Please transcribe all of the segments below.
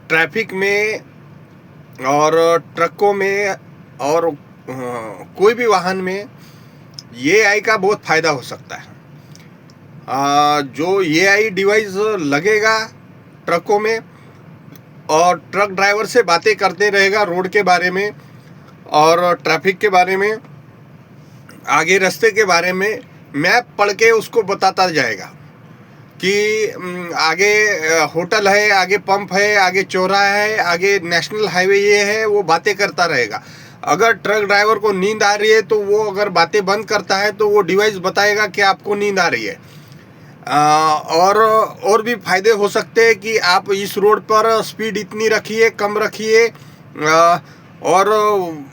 Traffic में और ट्रकों में और कोई भी वाहन में एआई का बहुत फ़ायदा हो सकता है। जो एआई डिवाइस लगेगा ट्रकों में और ट्रक ड्राइवर से बातें करते रहेगा रोड के बारे में और ट्रैफिक के बारे में, आगे रास्ते के बारे में मैप पढ़ के उसको बताता जाएगा कि आगे होटल है, आगे पंप है, आगे चौराहा है, आगे नेशनल हाईवे ये है, वो बातें करता रहेगा। अगर ट्रक ड्राइवर को नींद आ रही है तो वो अगर बातें बंद करता है तो वो डिवाइस बताएगा कि आपको नींद आ रही है। और भी फायदे हो सकते हैं कि आप इस रोड पर स्पीड इतनी रखिए, कम रखिए, और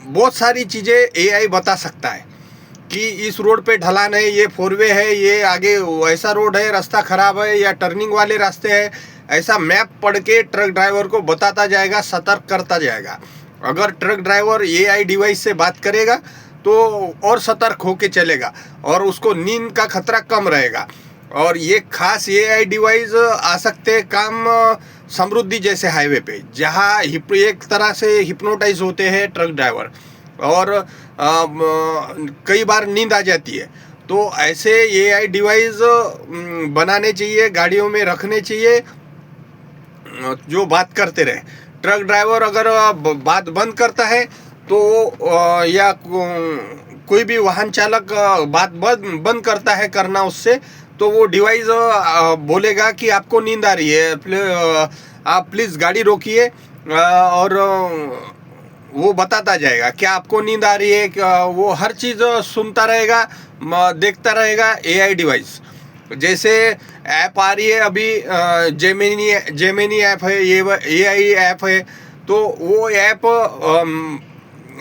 बहुत सारी चीज़ें एआई बता सकता है कि इस रोड पे ढलान है, ये 4 वे है, ये आगे ऐसा रोड है, रास्ता ख़राब है या टर्निंग वाले रास्ते हैं। ऐसा मैप पढ़ के ट्रक ड्राइवर को बताता जाएगा, सतर्क करता जाएगा। अगर ट्रक ड्राइवर एआई डिवाइस से बात करेगा तो और सतर्क होके चलेगा और उसको नींद का खतरा कम रहेगा। और ये खास एआई डिवाइस आ सकते काम समृद्धि जैसे हाईवे पे, जहाँ एक तरह से हिप्नोटाइज होते हैं ट्रक ड्राइवर और कई बार नींद आ जाती है। तो ऐसे एआई डिवाइस बनाने चाहिए, गाड़ियों में रखने चाहिए जो बात करते रहे। ट्रक ड्राइवर अगर बात बंद करता है तो या कोई भी वाहन चालक बात बंद करता है करना उससे, तो वो डिवाइस बोलेगा कि आपको नींद आ रही है, आप प्लीज़ गाड़ी रोकिए, और वो बताता जाएगा क्या आपको नींद आ रही है। वो हर चीज़ सुनता रहेगा, देखता रहेगा एआई डिवाइस। जैसे ऐप आ रही है अभी, जेमिनी ऐप है, ये एआई ऐप है, तो वो ऐप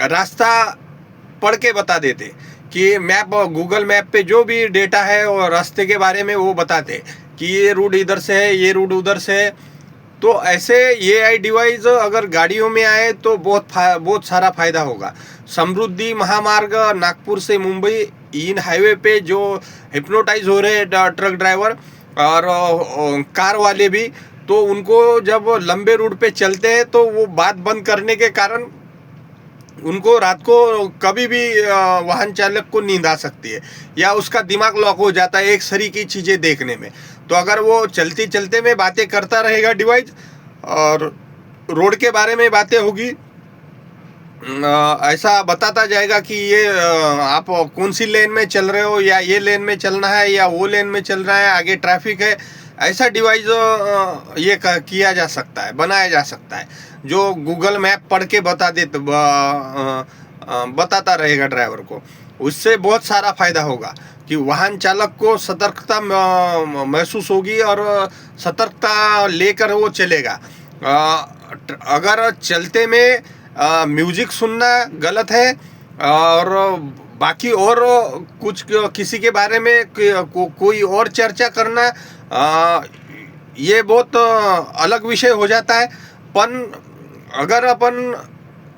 रास्ता पढ़ के बता देते कि मैप, गूगल मैप पे जो भी डेटा है और रास्ते के बारे में वो बताते कि ये रूट इधर से है, ये रूट उधर से है। तो ऐसे एआई डिवाइस अगर गाड़ियों में आए तो बहुत सारा फ़ायदा होगा। समृद्धि महामार्ग नागपुर से मुंबई, इन हाईवे पे जो हिप्नोटाइज हो रहे ट्रक ड्राइवर और कार वाले भी, तो उनको जब लंबे रूट पे चलते हैं तो वो बात बंद करने के कारण उनको रात को कभी भी वाहन चालक को नींद आ सकती है या उसका दिमाग लॉक हो जाता है एक सरी की चीज़ें देखने में। तो अगर वो चलते चलते में बातें करता रहेगा डिवाइस और रोड के बारे में बातें होगी, ऐसा बताता जाएगा कि ये आप कौन सी लेन में चल रहे हो, या ये लेन में चलना है या वो लेन में चल रहा है, आगे ट्रैफिक है। ऐसा डिवाइस ये किया जा सकता है, बनाया जा सकता है, जो गूगल मैप पढ़ के बताता रहेगा ड्राइवर को। उससे बहुत सारा फ़ायदा होगा कि वाहन चालक को सतर्कता महसूस होगी और सतर्कता लेकर वो चलेगा। अगर चलते में म्यूजिक सुनना गलत है और बाकी और कुछ किसी के बारे में कोई और चर्चा करना, ये बहुत अलग विषय हो जाता है। पर अगर अपन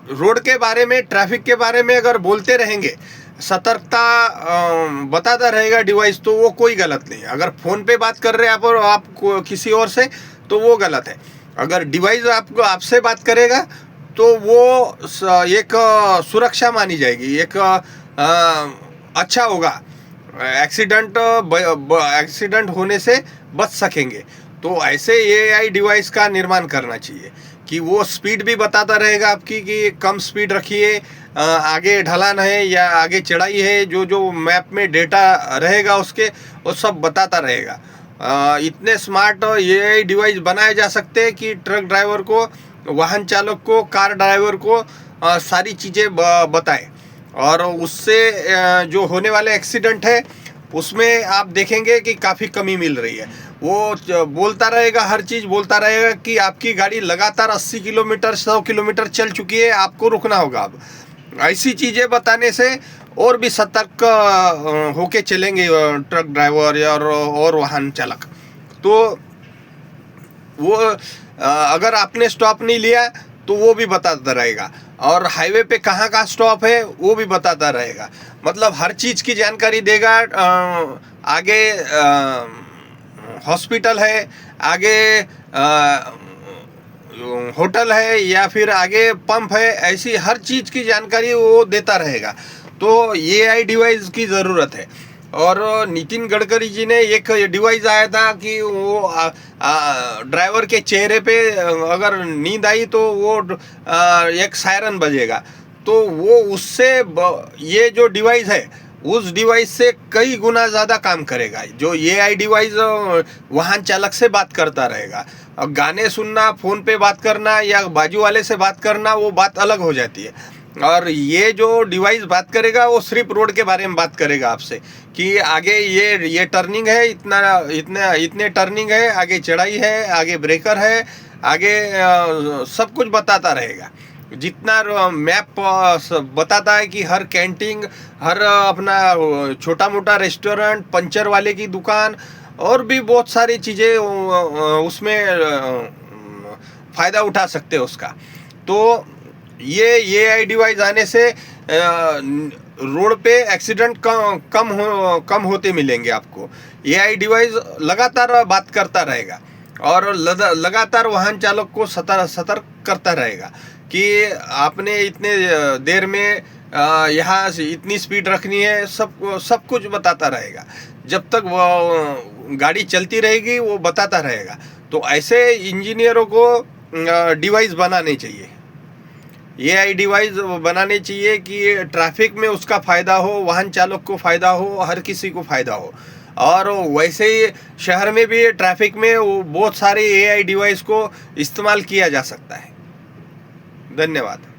रोड के बारे में, ट्रैफिक के बारे में अगर बोलते रहेंगे, सतर्कता बताता रहेगा डिवाइस, तो वो कोई गलत नहीं है। अगर फ़ोन पे बात कर रहे हैं आप किसी और से, तो वो गलत है। अगर डिवाइस आपसे बात करेगा तो वो एक सुरक्षा मानी जाएगी, एक अच्छा होगा, एक्सीडेंट होने से बच सकेंगे। तो ऐसे एआई डिवाइस का निर्माण करना चाहिए कि वो स्पीड भी बताता रहेगा आपकी कि कम स्पीड रखिए, आगे ढलान है या आगे चढ़ाई है, जो मैप में डेटा रहेगा उसके, वो सब बताता रहेगा। इतने स्मार्ट एआई डिवाइस बनाए जा सकते हैं कि ट्रक ड्राइवर को, वाहन चालक को, कार ड्राइवर को सारी चीज़ें बताए, और उससे जो होने वाले एक्सीडेंट है उसमें आप देखेंगे कि काफ़ी कमी मिल रही है। वो बोलता रहेगा, हर चीज़ बोलता रहेगा कि आपकी गाड़ी लगातार 80 किलोमीटर 100 किलोमीटर चल चुकी है, आपको रुकना होगा अब। ऐसी चीज़ें बताने से और भी सतर्क होके चलेंगे ट्रक ड्राइवर और वाहन चालक। तो वो अगर आपने स्टॉप नहीं लिया तो वो भी बताता रहेगा, और हाईवे पे कहाँ का स्टॉप है वो भी बताता रहेगा। मतलब हर चीज़ की जानकारी देगा। आगे हॉस्पिटल है, आगे होटल है या फिर आगे पंप है, ऐसी हर चीज़ की जानकारी वो देता रहेगा। तो एआई डिवाइस की ज़रूरत है। और नितिन गडकरी जी ने एक डिवाइस आया था कि वो ड्राइवर के चेहरे पे अगर नींद आई तो वो एक सायरन बजेगा। तो वो उससे ये जो डिवाइस है उस डिवाइस से कई गुना ज़्यादा काम करेगा। जो एआई डिवाइस वाहन चालक से बात करता रहेगा। और गाने सुनना, फ़ोन पे बात करना या बाजू वाले से बात करना, वो बात अलग हो जाती है। और ये जो डिवाइस बात करेगा वो सिर्फ रोड के बारे में बात करेगा आपसे कि आगे ये टर्निंग है, इतने टर्निंग है, आगे चढ़ाई है, आगे ब्रेकर है, आगे सब कुछ बताता रहेगा। जितना मैप बताता है कि हर कैंटीन, हर अपना छोटा मोटा रेस्टोरेंट, पंचर वाले की दुकान और भी बहुत सारी चीज़ें उसमें फ़ायदा उठा सकते हैं उसका। तो ये एआई डिवाइस आने से रोड पे एक्सीडेंट कम होते मिलेंगे आपको। एआई डिवाइस लगातार बात करता रहेगा और लगातार वाहन चालक को सतर्क करता रहेगा कि आपने इतने देर में यहाँ से इतनी स्पीड रखनी है, सब कुछ बताता रहेगा। जब तक वो गाड़ी चलती रहेगी वो बताता रहेगा। तो ऐसे इंजीनियरों को डिवाइस बनाने चाहिए, एआई डिवाइस बनाने चाहिए कि ट्रैफिक में उसका फ़ायदा हो, वाहन चालक को फ़ायदा हो, हर किसी को फ़ायदा हो। और वैसे ही शहर में भी ट्रैफिक में बहुत सारे एआई डिवाइस को इस्तेमाल किया जा सकता है। धन्यवाद।